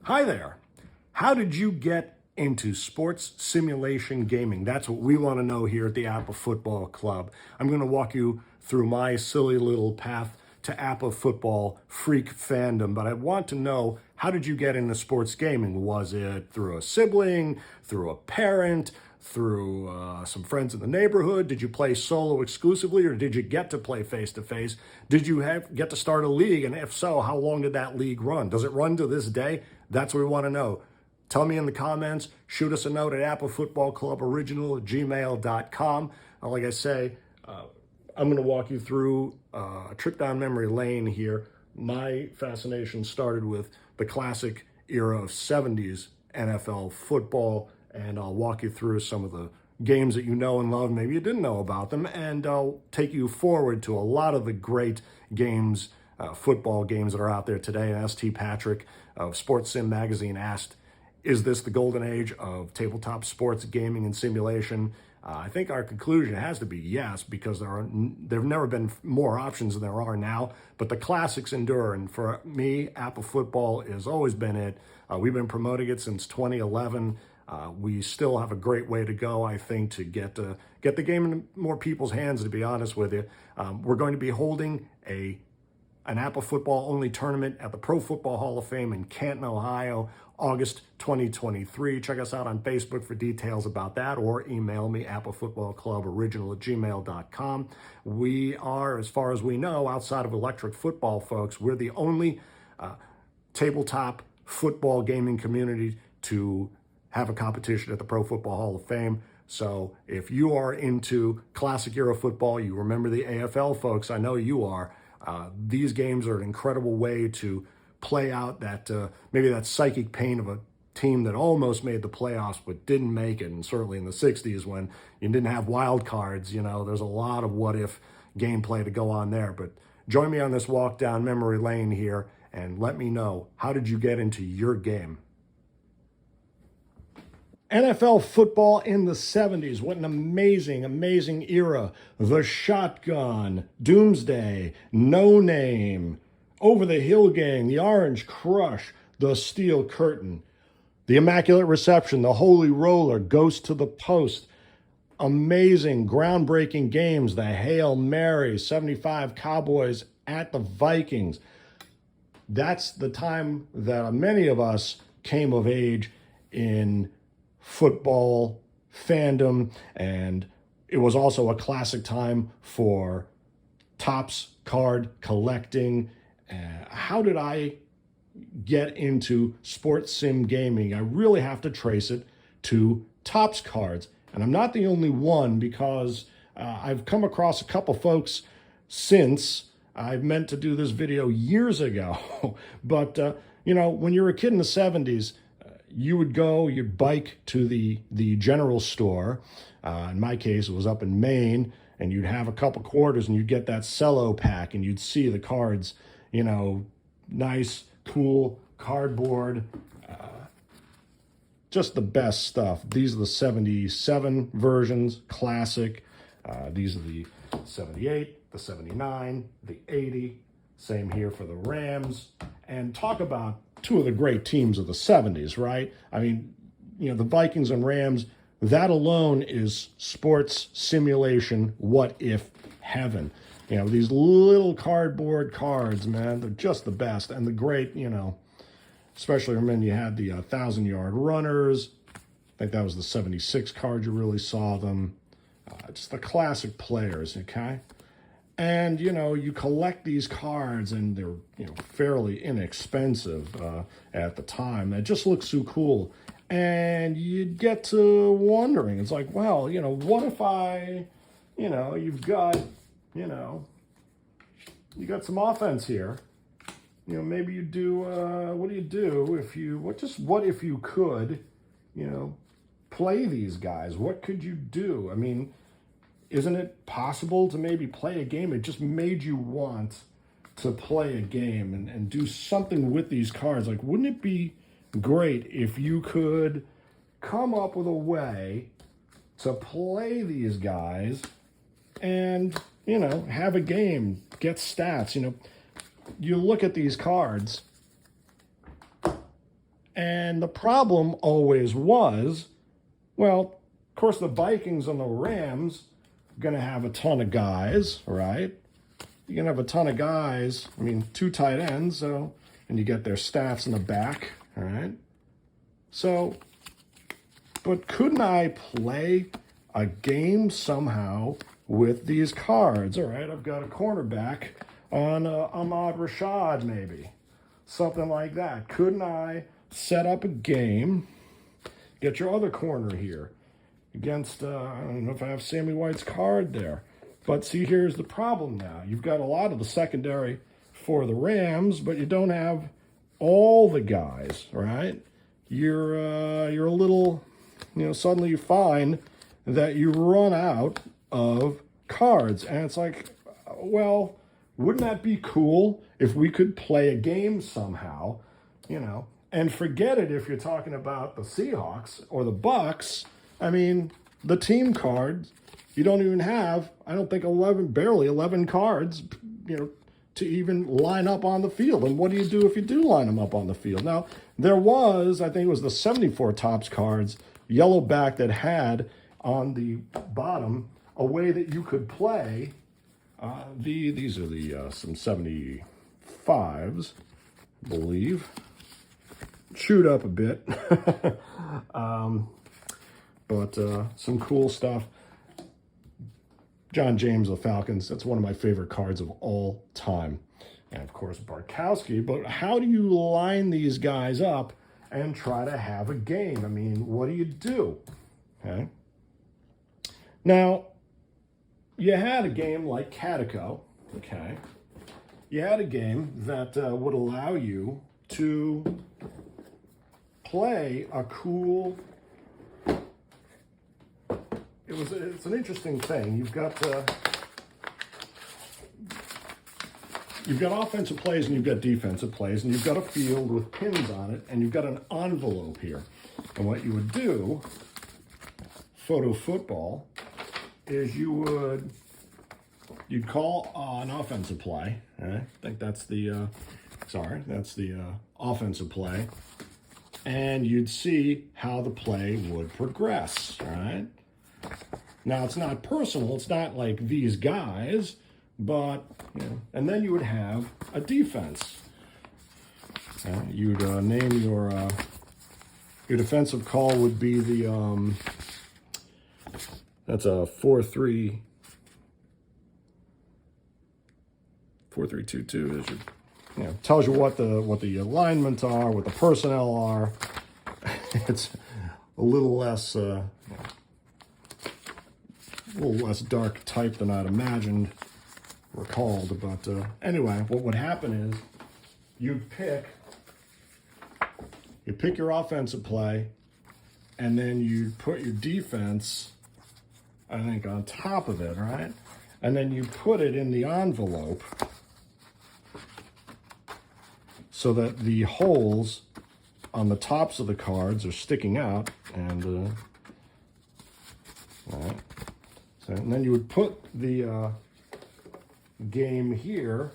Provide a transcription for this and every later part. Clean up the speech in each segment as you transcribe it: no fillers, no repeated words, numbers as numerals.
Hi there. How did you get into sports simulation gaming? That's what we want to know here at the APBA Football Club. I'm going to walk you through my silly little path to APBA football freak fandom, but I want to know, how did you get into sports gaming? Was it through a sibling, through a parent, through some friends in the neighborhood? Did you play solo exclusively, or did you get to play face-to-face? Did you get to start a league? And if so, how long did that league run? Does it run to this day? That's what we want to know. Tell me in the comments. Shoot us a note at apbafootballcluboriginal@gmail.com. Like I say, I'm going to walk you through a trip down memory lane here. My fascination started with the classic era of 70s NFL football, and I'll walk you through some of the games that you know and love. Maybe you didn't know about them, and I'll take you forward to a lot of the great games, football games that are out there today. And S.T. Patrick of Sports Sim Magazine asked, is this the golden age of tabletop sports gaming and simulation? I think our conclusion has to be yes, because there have never been more options than there are now, but the classics endure. And for me, APBA football has always been it. We've been promoting it since 2011. We still have a great way to go, I think, to get the game in more people's hands, to be honest with you. We're going to be holding an APBA football only tournament at the Pro Football Hall of Fame in Canton, Ohio, August 2023. Check us out on Facebook for details about that, or email me, apbafootballcluboriginal@gmail.com. We are, as far as we know, outside of electric football, folks, we're the only tabletop football gaming community to have a competition at the Pro Football Hall of Fame. So if you are into classic era football, you remember the AFL, folks, I know you are. These games are an incredible way to play out that maybe that psychic pain of a team that almost made the playoffs but didn't make it. And certainly in the 60s, when you didn't have wild cards, you know, there's a lot of what if gameplay to go on there. But join me on this walk down memory lane here and let me know, how did you get into your game? NFL football in the 70s. What an amazing, amazing era. The Shotgun, Doomsday, No Name, Over the Hill Gang, the Orange Crush, the Steel Curtain, the Immaculate Reception, the Holy Roller, Ghost to the Post. Amazing, groundbreaking games. The Hail Mary, 75 Cowboys at the Vikings. That's the time that many of us came of age in football fandom, and it was also a classic time for Topps card collecting. How did I get into sports sim gaming? I really have to trace it to Topps cards, and I'm not the only one, because I've come across a couple folks since. I meant to do this video years ago, but you know, when you were a kid in the 70s, you would go, you'd bike to the general store. In my case, it was up in Maine, and you'd have a couple quarters and you'd get that cello pack, and you'd see the cards, you know, nice, cool cardboard, just the best stuff. These are the 77 versions, classic. These are the 78, the 79, the 80. Same here for the Rams. And talk about two of the great teams of the 70s, right? I mean, you know, the Vikings and Rams, that alone is sports simulation what if heaven. You know, these little cardboard cards, man, they're just the best. And the great, you know, especially when you had the 1,000-yard runners. I think that was the 76 card you really saw them. Just the classic players, okay? And, you know, you collect these cards, and they're, you know, fairly inexpensive at the time. It just looks so cool. And you get to wondering, it's like, well, you know, what if I, you know, you've got, you know, you got some offense here. You know, maybe you do, what do you do if you, what if you could, you know, play these guys? What could you do? I mean, isn't it possible to maybe play a game? It just made you want to play a game and do something with these cards. Like, wouldn't it be great if you could come up with a way to play these guys and, you know, have a game, get stats? You know, you look at these cards And the problem always was, well, of course, the Vikings and the Rams are going to have a ton of guys, right? You're going to have a ton of guys. I mean, 2 tight ends, so, and you get their stats in the back, all right? So, but couldn't I play a game somehow with these cards? All right, I've got a cornerback on Ahmad Rashad, maybe. Something like that. Couldn't I set up a game, get your other corner here against, I don't know if I have Sammy White's card there. But see, here's the problem now. You've got a lot of the secondary for the Rams, but you don't have all the guys, right? You're a little, suddenly you find that you run out of cards. And it's like, well, wouldn't that be cool if we could play a game somehow, and forget it if you're talking about the Seahawks or the Bucks. I mean, the team cards, you don't even have, I don't think barely 11 cards, to even line up on the field. And what do you do if you do line them up on the field? Now, there was, I think it was the 74 Topps cards, yellow back, that had on the bottom a way that you could play. These are the some 75s, I believe. Chewed up a bit. But some cool stuff. John James of the Falcons, that's one of my favorite cards of all time. And of course, Bartkowski. But how do you line these guys up and try to have a game? I mean, what do you do? Okay. Now, you had a game like Catico, okay? You had a game that would allow you to play a cool... It's an interesting thing. You've got offensive plays and you've got defensive plays, and you've got a field with pins on it, and you've got an envelope here. And what you would do, photo football, is you'd call an offensive play. Right? I think that's the offensive play, and you'd see how the play would progress. Right? Now, it's not personal. It's not like these guys, but, and then you would have a defense. You'd name your defensive call would be the, that's a 4-3, 4-3-2-2. Tells you what the alignments are, what the personnel are. It's a little less... a little less dark type than I'd imagined recalled. But anyway, what would happen is you'd pick your offensive play, and then you'd put your defense, I think, on top of it, right? And then you put it in the envelope so that the holes on the tops of the cards are sticking out, and all right. And then you would put the game here.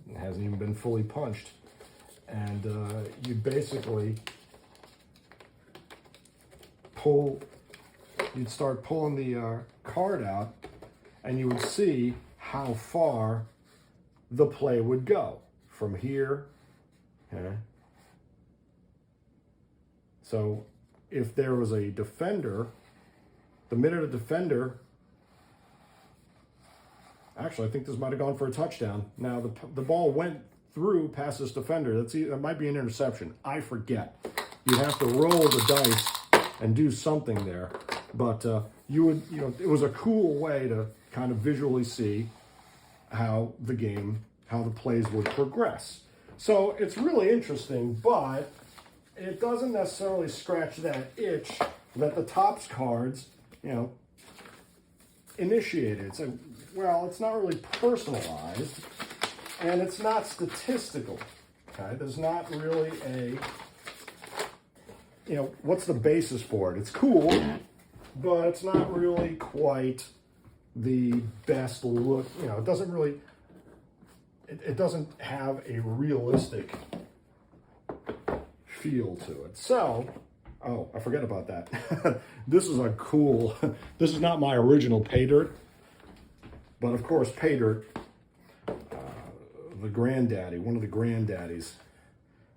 It hasn't even been fully punched. And you'd basically you'd start pulling the card out, and you would see how far the play would go from here. Okay. So if there was a defender, the minute a defender, actually, I think this might have gone for a touchdown. Now, the ball went through past this defender. That might be an interception. I forget. You have to roll the dice and do something there. But it was a cool way to kind of visually see how the plays would progress. So it's really interesting, but it doesn't necessarily scratch that itch that the Topps cards, initiated. So, well, it's not really personalized, and it's not statistical. Okay, there's not really what's the basis for it? It's cool, but it's not really quite the best look. It doesn't really. it doesn't have a realistic feel to it. So, oh, I forget about that. This is a cool, this is not my original Paydirt, but of course Paydirt, the granddaddy, one of the granddaddies.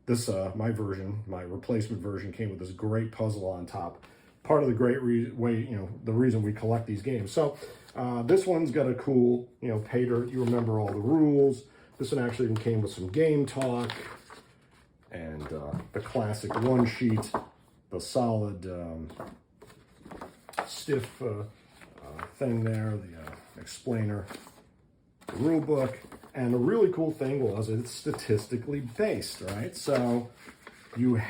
This, my version, my replacement version came with this great puzzle on top. Part of the great the reason we collect these games. So this one's got a cool, Paydirt. You remember all the rules. This one actually even came with some game talk and the classic one sheet, the solid stiff thing there, the explainer, the rule book. And the really cool thing was it's statistically based, right? So you've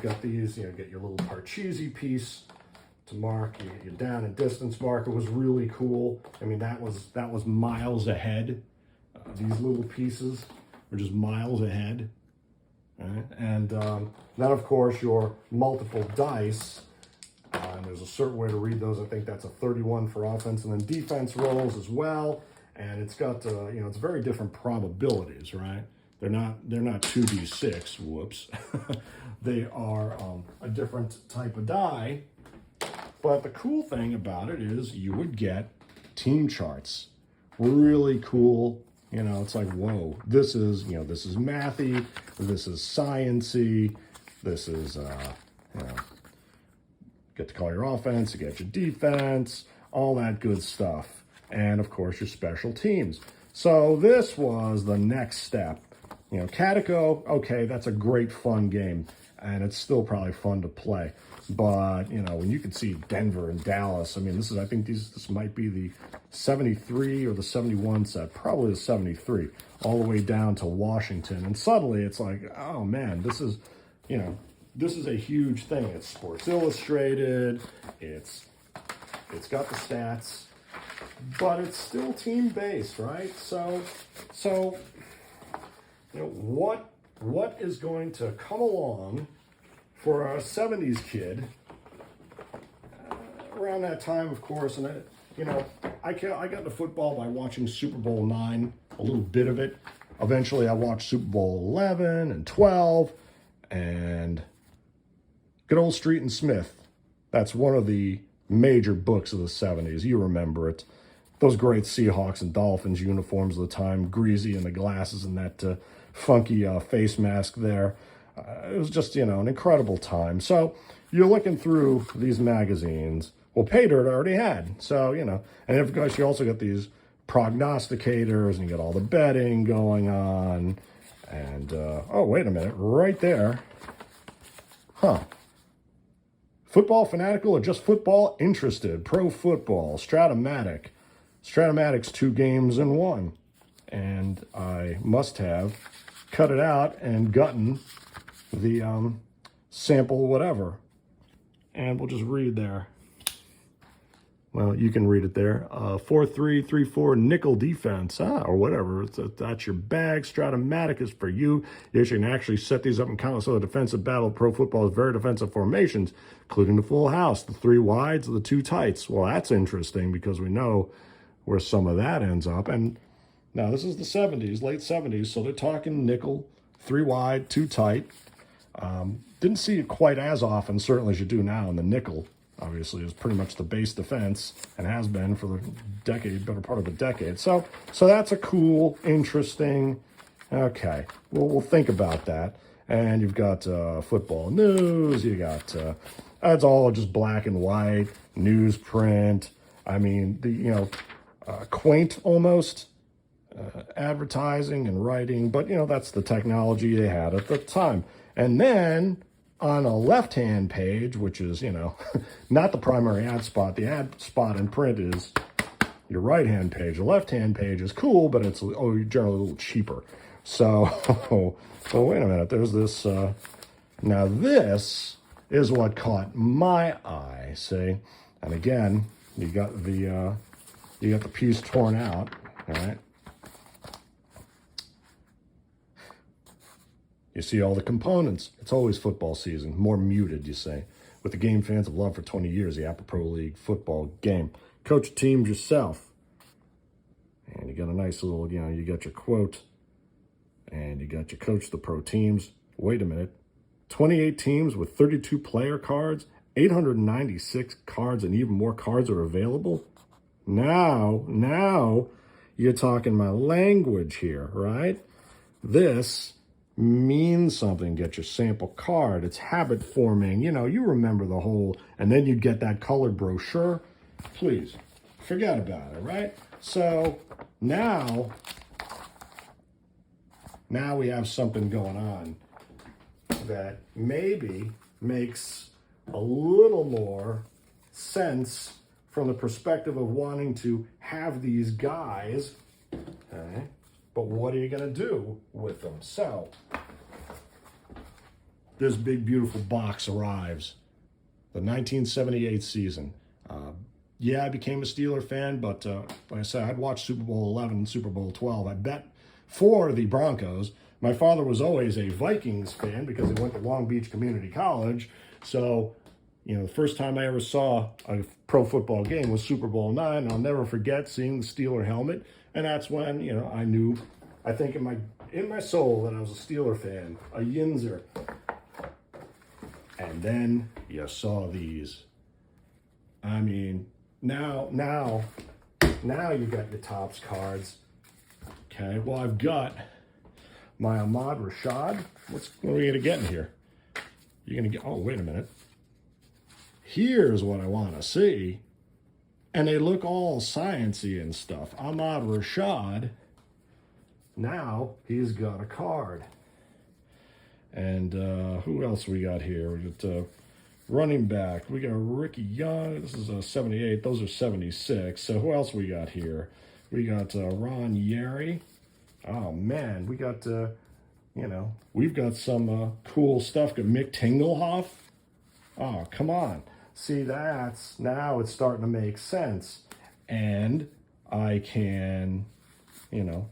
got these, get your little Parcheesi piece to mark your down and distance marker. Was really cool. I mean, that was miles ahead. These little pieces were just miles ahead. Right? And then, of course, your multiple dice. And there's a certain way to read those. I think that's a 31 for offense and then defense rolls as well. And it's got, it's very different probabilities, right? They're not 2d6, whoops. They are a different type of die. But the cool thing about it is you would get team charts. Really cool. It's like, whoa, this is mathy, this is science-y, this is, get to call your offense, you get your defense, all that good stuff. And of course your special teams. So this was the next step. Catico, okay, that's a great fun game, and it's still probably fun to play. But when you can see Denver and Dallas, I mean, I think this might be the 73 or the 71 set, probably the 73, all the way down to Washington. And suddenly it's like, oh man, this is a huge thing. It's Sports Illustrated, it's got the stats, but it's still team-based, right? So what is going to come along for a 70s kid around that time, of course? And I got into football by watching Super Bowl IX, a little bit of it. Eventually, I watched Super Bowl 11 and 12, and good old Street and Smith. That's one of the major books of the 70s. You remember it. Those great Seahawks and Dolphins uniforms of the time, Greasy and the glasses and that funky face mask there. It was just, an incredible time. So you're looking through these magazines. Well, Paydirt already had. So, and of course you also got these prognosticators and you got all the betting going on. And, oh, wait a minute, right there. Huh. Football fanatical or just football interested? Pro football, Stratomatic. Stratomatic's 2 games in 1. And I must have cut it out and gotten the sample whatever. And we'll just read there. Well, you can read it there. 4-3-3-4 nickel defense, or whatever. That's your bag. Stratomatic is for you. You can actually set these up and count. So the defensive battle pro football is very defensive formations, including the full house, the 3 wides, the 2 tights. Well, that's interesting because we know where some of that ends up. And now this is the 70s, late 70s, so they're talking nickel, 3 wide, 2 tight. Didn't see it quite as often, certainly as you do now in the nickel. Obviously, is pretty much the base defense and has been for the better part of a decade. So that's a cool, interesting. Okay, we'll think about that. And you've got football news. You got it's all just black and white newsprint. I mean, quaint almost advertising and writing, but that's the technology they had at the time. And then on a left-hand page, which is, not the primary ad spot. The ad spot in print is your right-hand page. The left-hand page is cool, but it's generally a little cheaper. So wait a minute. There's this. Now this is what caught my eye. See, and again, you got the piece torn out. All right. You see all the components. It's always football season. More muted, you say. With the game fans have loved for 20 years, the APBA Pro League football game. Coach teams yourself. And you got a nice little, you know, you got your quote, and you got your coach the pro teams. Wait a minute. 28 teams with 32 player cards, 896 cards, and even more cards are available. Now you're talking my language here, right? This means something. Get your sample card. It's habit forming. You know, you remember the whole, and then you get that colored brochure. Please, forget about it, right? So now we have something going on that maybe makes a little more sense from the perspective of wanting to have these guys, okay? But what are you going to do with them? So this big, beautiful box arrives. The 1978 season. Yeah, I became a Steeler fan, but like I said, I'd watched Super Bowl 11 and Super Bowl 12. I bet for the Broncos. My father was always a Vikings fan because he went to Long Beach Community College. So, you know, the first time I ever saw a pro football game was Super Bowl 9. And I'll never forget seeing the Steeler helmet. And that's when, you know, I knew, I think in my soul that I was a Steeler fan, a Yinzer. And then you saw these. I mean, now you got your Topps cards. Okay, well, I've got my Ahmad Rashad. What are we going to get in here? You're going to get, oh, wait a minute. Here's what I want to see. And they look all sciencey and stuff. Ahmad Rashad, now he's got a card. And who else we got here? We got running back. We got Ricky Young. This is a 78. Those are 76. So who else we got here? We got Ron Yeri. Oh, man. We got, you know, we've got some cool stuff. Got Mick Tingelhoff. Oh, come on. See, now it's starting to make sense. And I can, you know,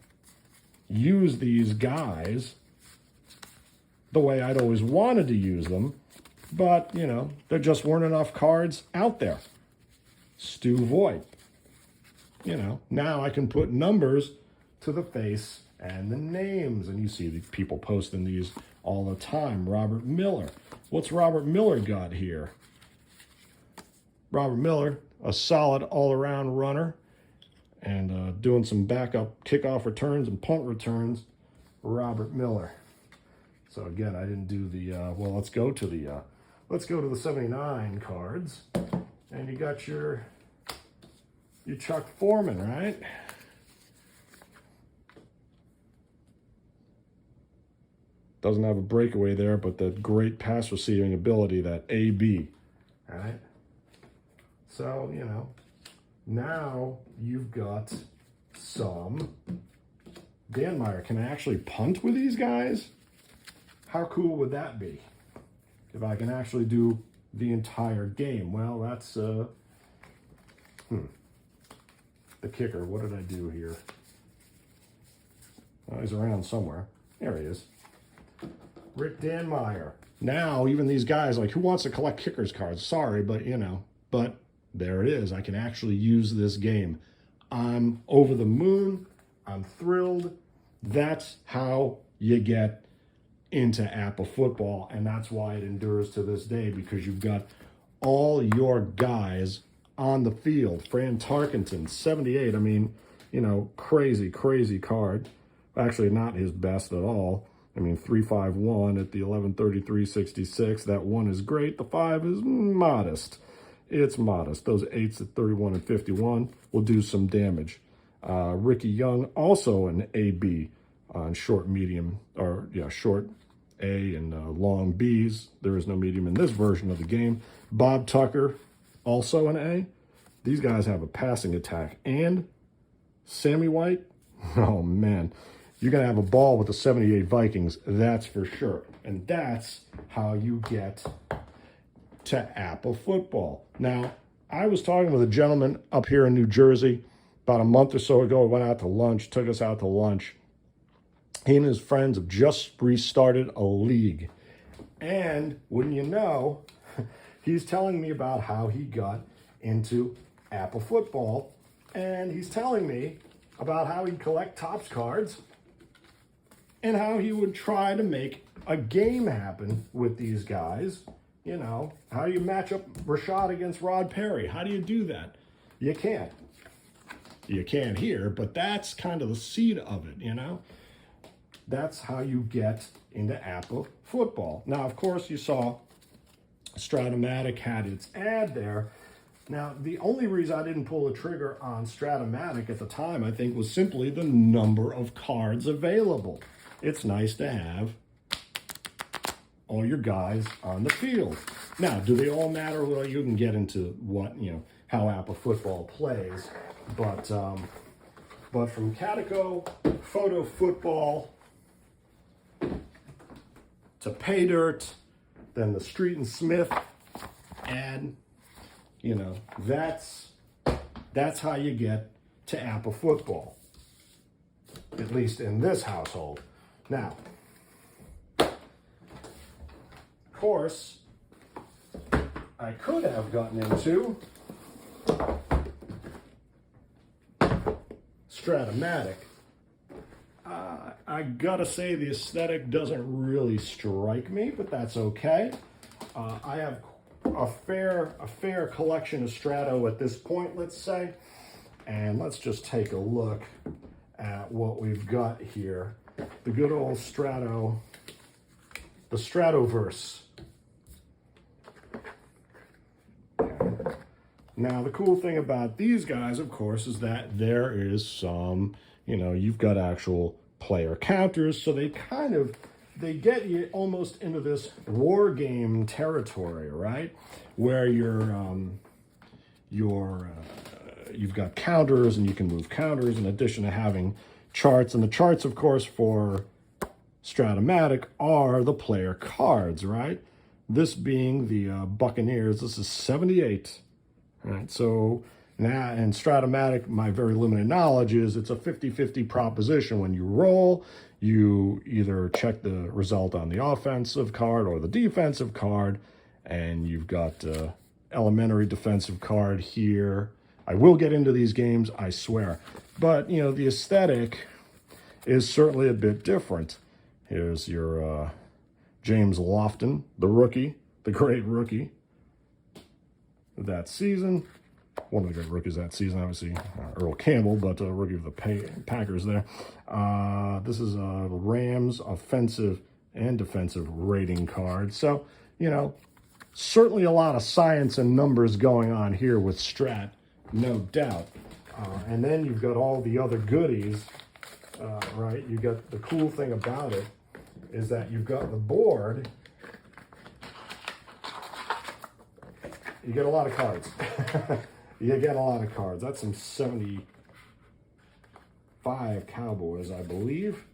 use these guys the way I'd always wanted to use them. But, you know, there just weren't enough cards out there. Stu Voigt. You know, now I can put numbers to the face and the names. And you see the people posting these all the time. Robert Miller. What's Robert Miller got here? Robert Miller, a solid all-around runner and doing some backup kickoff returns and punt returns. Robert Miller. So again, I didn't do the, well, let's go to the 79 cards. And you got your Chuck Foreman, right? Doesn't have a breakaway there, but that great pass receiving ability, that AB, all right? So, you know, now you've got some. Dan Meyer, can I actually punt with these guys? How cool would that be? If I can actually do the entire game. Well, that's, the kicker. What did I do here? Oh, he's around somewhere. There he is. Rick Dan Meyer. Now, even these guys, like, who wants to collect kickers cards? Sorry, but, you know, but there it is. I can actually use this game. I'm over the moon. I'm thrilled. That's how you get into APBA football, and that's why it endures to this day, because you've got all your guys on the field. Fran Tarkenton, 78. I mean, you know, crazy card. Actually, not his best at all. I mean, 351 at the 1133.66. That 1 is great. The 5 is modest. It's modest. Those 8s at 31 and 51 will do some damage. Ricky Young, also an AB on short, medium, or yeah, short A and long Bs. There is no medium in this version of the game. Bob Tucker, also an A. These guys have a passing attack. And Sammy White, oh man, you're going to have a ball with the 78 Vikings, that's for sure. And that's how you get to APBA football. Now, I was talking with a gentleman up here in New Jersey about a month or so ago. We went out to lunch, took us out to lunch. He and his friends have just restarted a league. And wouldn't you know, he's telling me about how he got into APBA football. And he's telling me about how he'd collect Topps cards and how he would try to make a game happen with these guys. You know, how you match up Rashad against Rod Perry. How do you do that? You can't. You can't here, but that's kind of the seed of it, you know? That's how you get into APBA football. Now, of course, you saw Stratomatic had its ad there. Now, the only reason I didn't pull the trigger on Stratomatic at the time, I think, was simply the number of cards available. It's nice to have all your guys on the field. Now, do they all matter? Well, you can get into what, you know, how APBA football plays, but from Catico, Photo Football, to Paydirt, then the Street and Smith ad, you know, that's how you get to APBA football, at least in this household. Now, of course, I could have gotten into Stratomatic. I gotta say the aesthetic doesn't really strike me, but that's okay. I have a fair collection of Strato at this point, let's say, and let's just take a look at what we've got here. The good old Strato, the Stratoverse. Now, the cool thing about these guys, of course, is that there is some, you know, you've got actual player counters, so they get you almost into this war game territory, right? Where you've got counters and you can move counters in addition to having charts. And the charts, of course, for Stratomatic are the player cards, right? This being the Buccaneers, this is 78. All right, so now in Stratomatic, my very limited knowledge is it's a 50-50 proposition. When you roll, you either check the result on the offensive card or the defensive card, and you've got elementary defensive card here. I will get into these games, I swear. But, you know, the aesthetic is certainly a bit different. Here's your James Lofton, the rookie, the great rookie that season. One of the great rookies that season, obviously, Earl Campbell, but a rookie of the Packers there. This is a Rams offensive and defensive rating card. So, you know, certainly a lot of science and numbers going on here with Strat, no doubt. And then you've got all the other goodies, right? You got the cool thing about it is that you've got the board. You get a lot of cards. You get a lot of cards. That's some 75 Cowboys, I believe.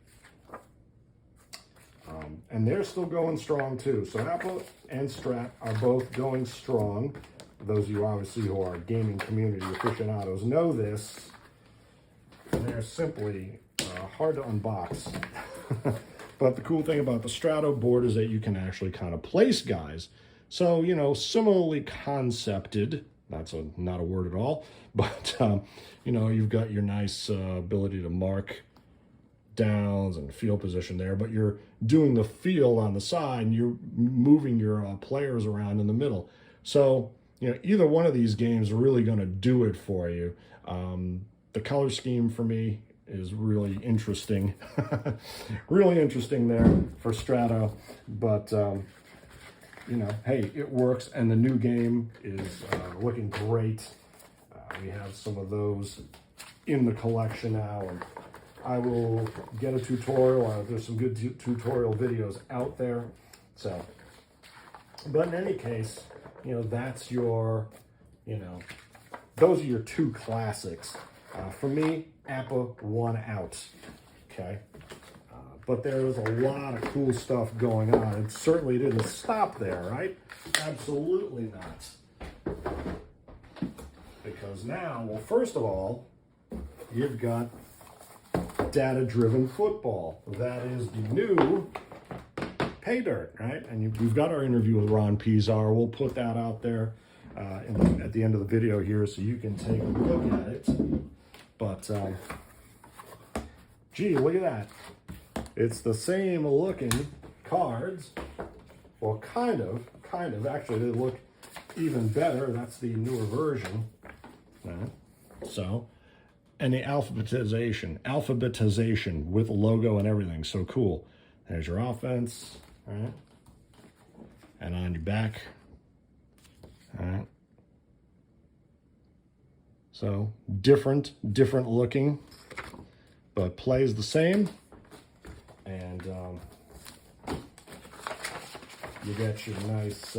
And they're still going strong too. So APBA and Strat are both going strong. Those of you obviously who are gaming community aficionados know this. And they're simply hard to unbox. But the cool thing about the Strato board is that you can actually kind of place guys. So, you know, similarly concepted, that's not a word at all, but, you know, you've got your nice ability to mark downs and field position there, but you're doing the field on the side and you're moving your players around in the middle. So, you know, either one of these games are really going to do it for you. The color scheme for me is really interesting. Really interesting there for Strato, but you know, hey, it works, and the new game is looking great. We have some of those in the collection now, and I will get a tutorial. There's some good tutorial videos out there. So, but in any case, you know, that's your, you know, those are your two classics. For me, APBA won out, okay? But there was a lot of cool stuff going on. It certainly didn't stop there, right? Absolutely not. Because now, well, first of all, you've got data-driven football. That is the new Paydirt, right? And we've got our interview with Ron Pizar. We'll put that out there at the end of the video here so you can take a look at it. But gee, look at that. It's the same looking cards. Well, kind of. Actually, they look even better. That's the newer version. So, and the alphabetization with logo and everything. So cool. There's your offense. All right. And on your back. All right. So different looking, but plays the same. And you got your nice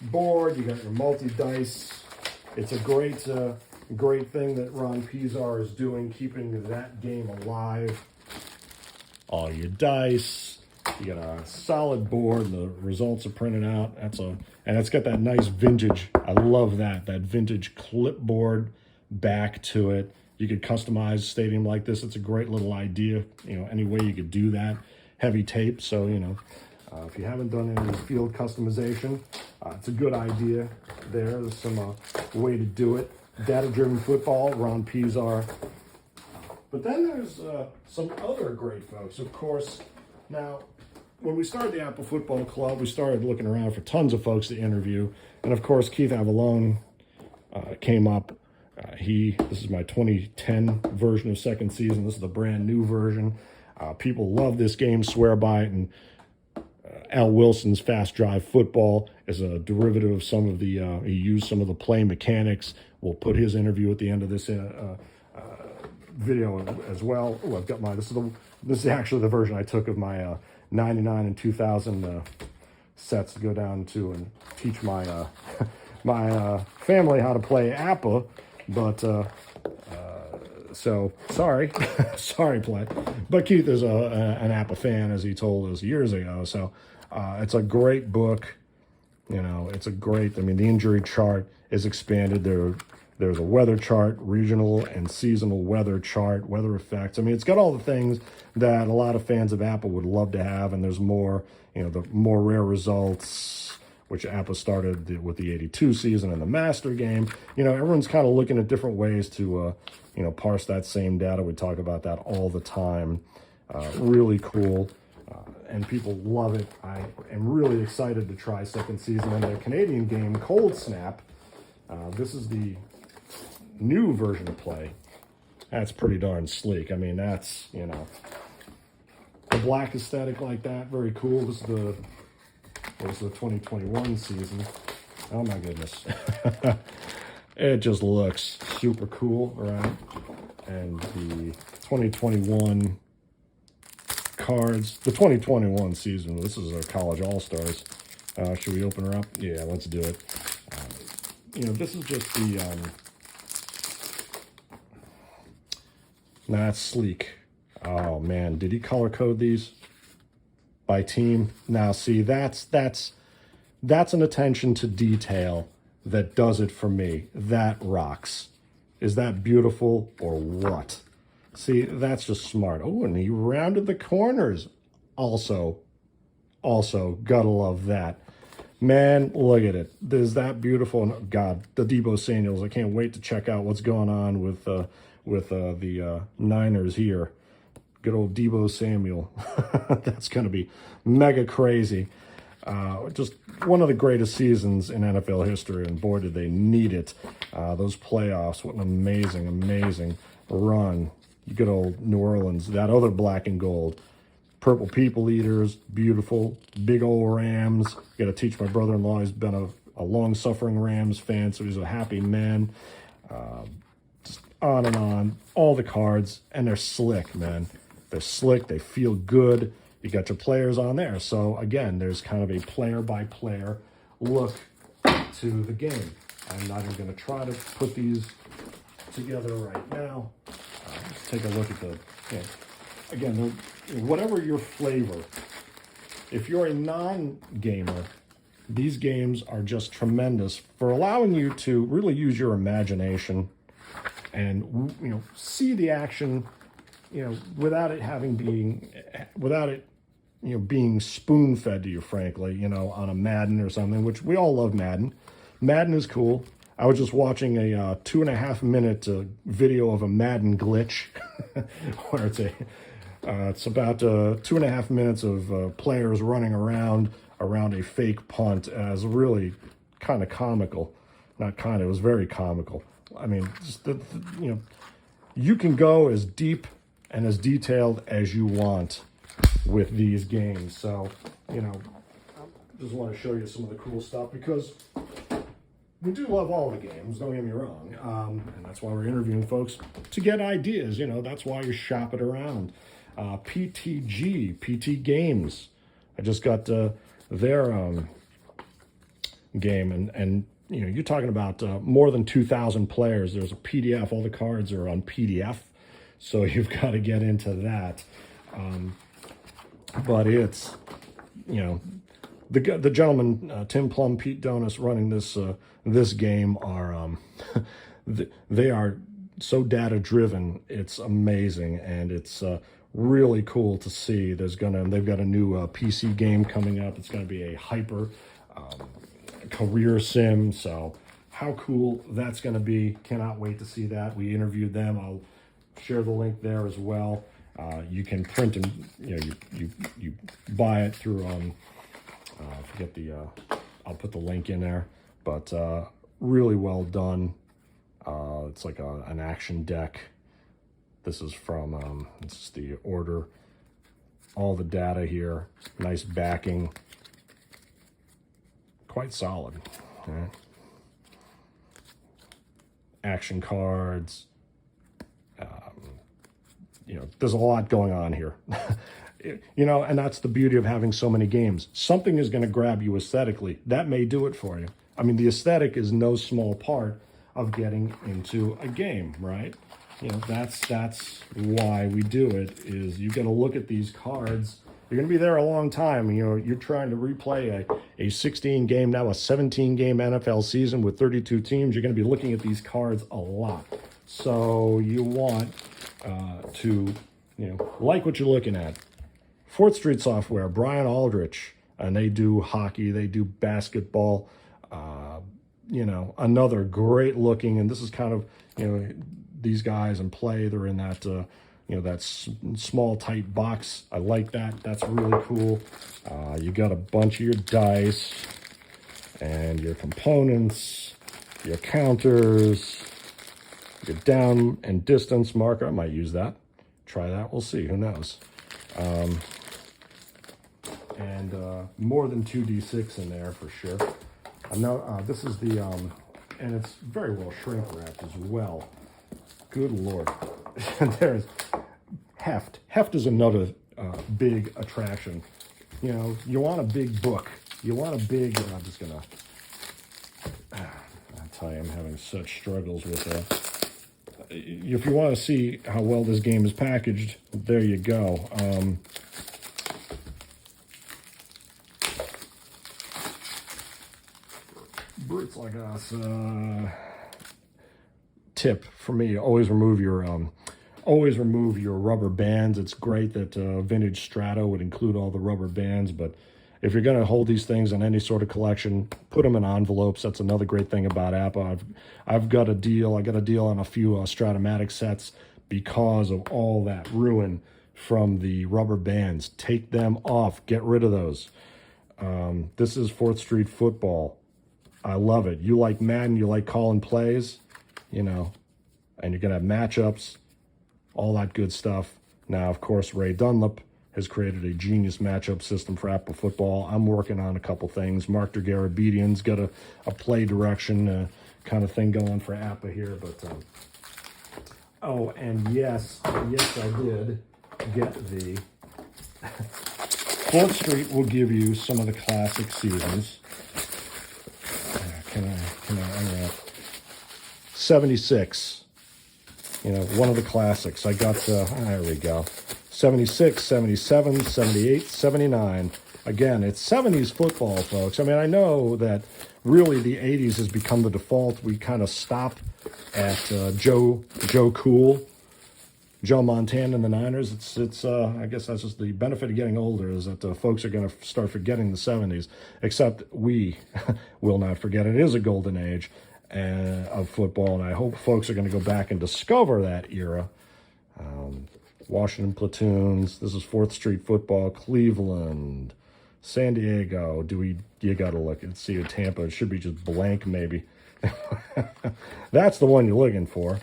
board. You got your multi-dice. It's a great thing that Ron Pizar is doing, keeping that game alive. All your dice. You got a solid board. The results are printed out. And it's got that nice vintage. I love that vintage clipboard back to it. You could customize a stadium like this. It's a great little idea. Any way you could do that. Heavy tape. So if you haven't done any field customization, it's a good idea. There's some way to do it. Data-driven football. Ron Pizar. But then there's some other great folks, of course. Now, when we started the APBA Football Club, we started looking around for tons of folks to interview. And of course, Keith Avalone came up. This is my 2010 version of second season. This is the brand new version. People love this game, swear by it. And Al Wilson's Fast Drive Football is a derivative of some of the, he used some of the play mechanics. We'll put his interview at the end of this video as well. Oh, I've got this is actually the version I took of my 99 and 2000 sets to go down to and teach my my family how to play APBA. But so sorry, sorry, play. But Keith is an APBA fan, as he told us years ago. So it's a great book. It's a great. I mean, the injury chart is expanded. There's a weather chart, regional and seasonal weather chart, weather effects. I mean, it's got all the things that a lot of fans of APBA would love to have, and there's more, the more rare results, which APBA started with the 82 season and the master game. Everyone's kind of looking at different ways to, parse that same data. We talk about that all the time. Really cool, and people love it. I am really excited to try second season and their Canadian game, Cold Snap. This is the new version of play. That's pretty darn sleek. I mean, that's, the black aesthetic like that, very cool. This is the 2021 season. Oh my goodness. It just looks super cool, right? And the 2021 cards, the 2021 season, this is our college all-stars. Should we open her up? Yeah, let's do it. This is just the, that's sleek. Oh man, did he color code these by team? Now see, that's an attention to detail that does it for me. That rocks. Is that beautiful or what? See, that's just smart. Oh, and he rounded the corners. Also, gotta love that. Man, look at it. There's that beautiful, and God, the Deebo Samuels. I can't wait to check out what's going on with the Niners here. Good old Deebo Samuel. That's going to be mega crazy. Just one of the greatest seasons in NFL history, and boy, did they need it. Those playoffs, what an amazing run. Good old New Orleans, that other black and gold. Purple People Eaters, beautiful. Big old Rams. Got to teach my brother-in-law. He's been a long-suffering Rams fan, so he's a happy man. Just on and on. All the cards, and they're slick, man. They're slick. They feel good. You got your players on there. So, again, there's kind of a player-by-player look to the game. I'm not even going to try to put these together right now. Let's take a look at the... Again, whatever your flavor, if you're a non-gamer, these games are just tremendous for allowing you to really use your imagination and, see the action, without it being spoon-fed to you, frankly, on a Madden or something, which we all love Madden. Madden is cool. I was just watching a 2.5-minute video of a Madden glitch, where it's about 2.5 minutes of players running around a fake punt, as really kind of comical. Not kind of, it was very comical. I mean, just you can go as deep and as detailed as you want with these games. So, just want to show you some of the cool stuff, because we do love all the games, don't get me wrong. And that's why we're interviewing folks, to get ideas. That's why you shop it around. PT Games. I just got their game, and you're talking about more than 2,000 players. There's a PDF. All the cards are on PDF, so you've got to get into that. But it's, the gentleman, Tim Plum, Pete Donis, running this game are they are so data driven. It's amazing, and it's really cool to see. They've got a new PC game coming up. It's going to be a hyper career sim. So how cool that's going to be! Cannot wait to see that. We interviewed them. I'll share the link there as well. You can print and you buy it through forget the I'll put the link in there, but really well done. It's like an action deck. This is from this is the order. All the data here, nice backing, quite solid. Right? Action cards. There's a lot going on here. And that's the beauty of having so many games. Something is going to grab you aesthetically. That may do it for you. I mean, the aesthetic is no small part of getting into a game, right? That's why we do it, is you got to look at these cards. You're going to be there a long time. You're trying to replay a 16-game, now a 17-game NFL season with 32 teams. You're going to be looking at these cards a lot. So you want to, like what you're looking at. 4th Street Software, Brian Aldrich, and they do hockey, they do basketball, another great looking, and this is kind of, these guys in play, they're in that, that small tight box. I like that. That's really cool. You got a bunch of your dice and your components, your counters, your down and distance marker. I might use that. Try that. We'll see. Who knows? And more than 2d6 in there for sure. I know this is the, and it's very well shrink wrapped as well. Good Lord. There's heft. Heft is another big attraction. You want a big book. You want a big, and I'm just going to, I'll tell you, I'm having such struggles with if you want to see how well this game is packaged, there you go. Brutes like us, tip for me: always remove your rubber bands. It's great that vintage Strato would include all the rubber bands, but if you're going to hold these things in any sort of collection, put them in envelopes. That's another great thing about APBA. I've got a deal. I got a deal on a few Stratomatic sets because of all that ruin from the rubber bands. Take them off. Get rid of those. This is 4th Street Football. I love it. You like Madden, you like calling plays, and you're going to have matchups, all that good stuff. Now, of course, Ray Dunlap has created a genius matchup system for APBA Football. I'm working on a couple things. Mark Dergarabedian's got a play direction kind of thing going for APBA here. But oh, and yes, I did get the 4th Street will give you some of the classic seasons. Can I 76. One of the classics. I got, there we go. 76, 77, 78, 79. Again, it's 70s football, folks. I mean, I know that really the 80s has become the default. We kind of stop at Joe Cool, Joe Montana and the Niners. It's I guess that's just the benefit of getting older, is that folks are going to start forgetting the 70s, except we will not forget. It is a golden age. of football, and I hope folks are going to go back and discover that era. Washington Platoons. This is 4th Street Football, Cleveland, San Diego. You got to look and see a Tampa. It should be just blank, maybe. That's the one you're looking for.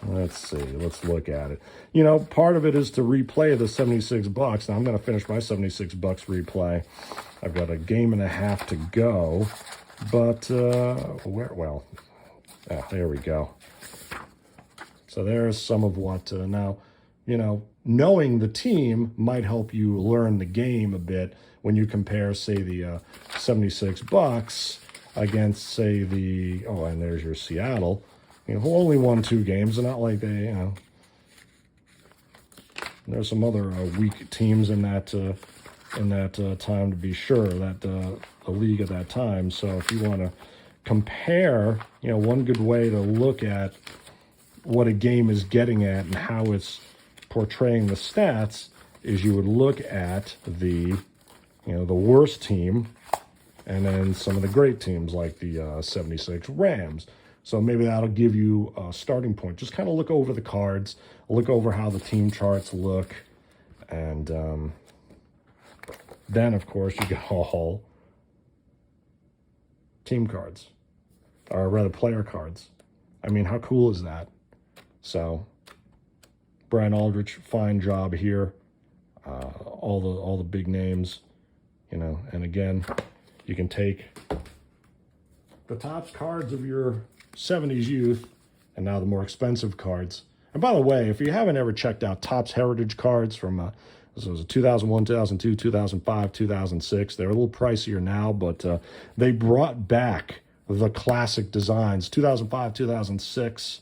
Let's see. Let's look at it. You know, part of it is to replay the $76. Now, I'm going to finish my $76 replay. I've got a game and a half to go. But, well, there we go. So there's some of what, now, you know, knowing the team might help you learn the game a bit when you compare, say, the $76 against, say, and there's your Seattle, you know, who only won 2 games. They're not like they, you know, there's some other weak teams in that time, to be sure, that the league at that time. So if you want to compare, you know, one good way to look at what a game is getting at and how it's portraying the stats is you would look at the worst team and then some of the great teams like the 76 Rams. So maybe that'll give you a starting point. Just kind of look over the cards, look over how the team charts look, and then, of course, you get all team cards, or rather player cards. I mean, how cool is that? So, Brian Aldrich, fine job here. All the big names, you know. And again, you can take the Topps cards of your 70s youth, and now the more expensive cards. And by the way, if you haven't ever checked out Topps Heritage cards from this was 2001, 2002, 2005, 2006. They're a little pricier now, but they brought back the classic designs. 2005, 2006.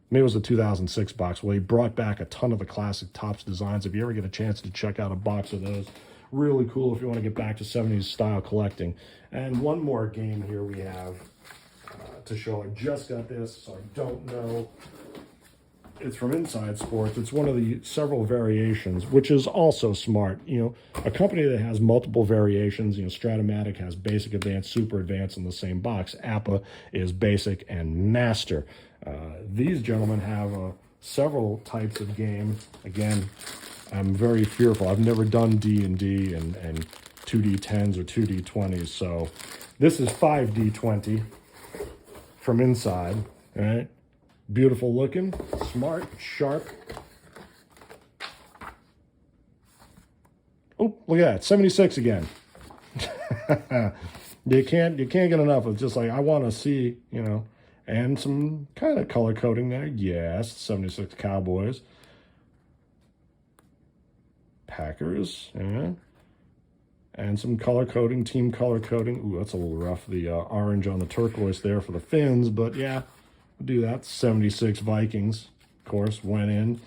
Maybe it was the 2006 box. Well, he brought back a ton of the classic Topps designs. If you ever get a chance to check out a box of those, really cool if you want to get back to 70s style collecting. And one more game here we have to show. I just got this, so I don't know. It's from Inside Sports. It's one of the several variations, which is also smart. You know, a company that has multiple variations, you know, Stratomatic has basic, advanced, super advanced in the same box. APBA is basic and master. These gentlemen have several types of game. Again, I'm very fearful. I've never done D&D and 2D10s or 2D20s. So this is 5D20 from Inside, all right? Beautiful looking, smart, sharp. Oh, look at that, 76 again. You can't get enough of just like, I want to see, you know, and some kind of color coding there. Yes, 76 Cowboys. Packers, yeah. And some color coding, team color coding. Ooh, that's a little rough. The orange on the turquoise there for the fins, but yeah, we'll do that. 76 Vikings, of course, went in.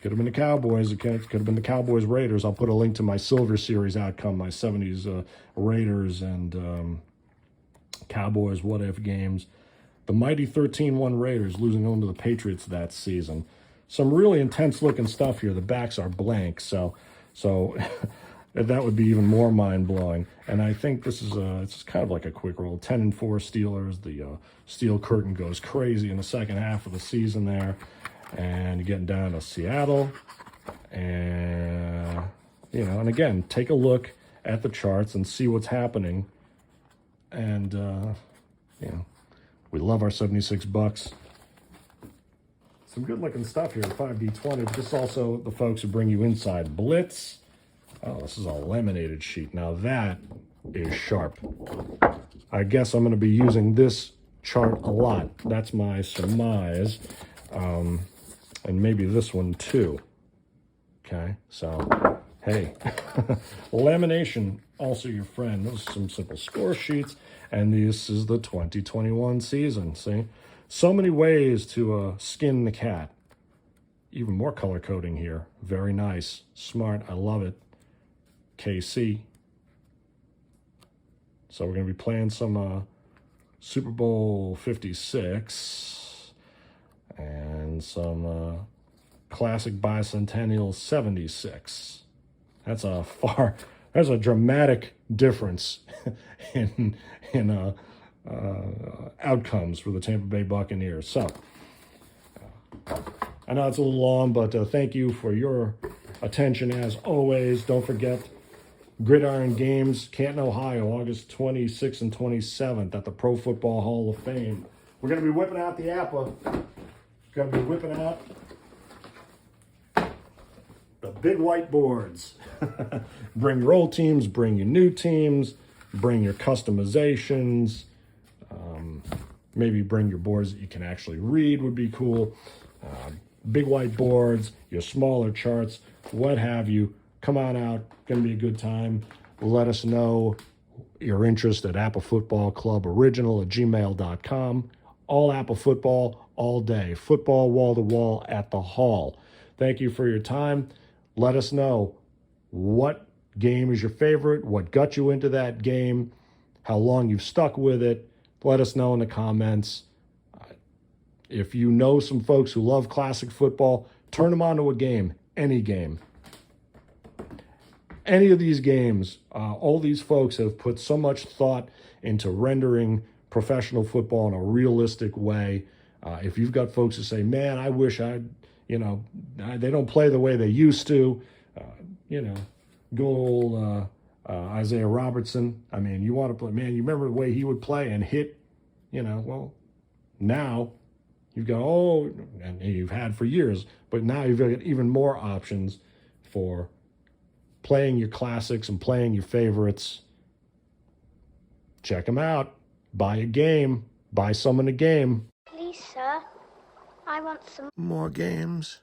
Could have been the Cowboys. It could have been the Cowboys Raiders. I'll put a link to my Silver Series outcome, my 70s Raiders and Cowboys what-if games. The mighty 13-1 Raiders losing on to the Patriots that season. Some really intense-looking stuff here. The backs are blank, so that would be even more mind-blowing. And I think this is it's kind of like a quick roll. 10-4 Steelers. The steel curtain goes crazy in the second half of the season there. And you're getting down to Seattle. And, you know, and again, take a look at the charts and see what's happening. And, you know, we love our 76 bucks. Some good-looking stuff here, 5D20. But this is also the folks who bring you Inside Blitz. Oh, this is a laminated sheet. Now that is sharp. I guess I'm going to be using this chart a lot. That's my surmise. And maybe this one too. Okay, so, hey. Lamination, also your friend. Those are some simple score sheets. And this is the 2021 season, see? So many ways to skin the cat. Even more color coding here. Very nice. Smart. I love it. KC. So we're going to be playing some Super Bowl 56 and some classic bicentennial 76. That's a dramatic difference in outcomes for the Tampa Bay Buccaneers. So, I know it's a little long, but thank you for your attention as always. Don't forget, Gridiron Games, Canton, Ohio, August 26th and 27th at the Pro Football Hall of Fame. We're going to be whipping out the APBA. Going to be whipping out the big white boards. Bring your old teams, bring your new teams, bring your customizations. Maybe bring your boards that you can actually read would be cool. Big white boards, your smaller charts, what have you. Come on out. Going to be a good time. Let us know your interest at APBA Football Club Original at gmail.com. All APBA football, all day. Football wall to wall at the hall. Thank you for your time. Let us know what game is your favorite, what got you into that game, how long you've stuck with it. Let us know in the comments. If you know some folks who love classic football, turn them on to a game, any game. Any of these games, all these folks have put so much thought into rendering professional football in a realistic way. If you've got folks who say, man, I wish they don't play the way they used to, good old Isaiah Robertson. I mean, you want to play, man, you remember the way he would play and hit, well, now you've got, and you've had for years, but now you've got even more options for playing your classics and playing your favorites. Check them out. Buy a game. Buy some in a game. Please, sir, I want some more games.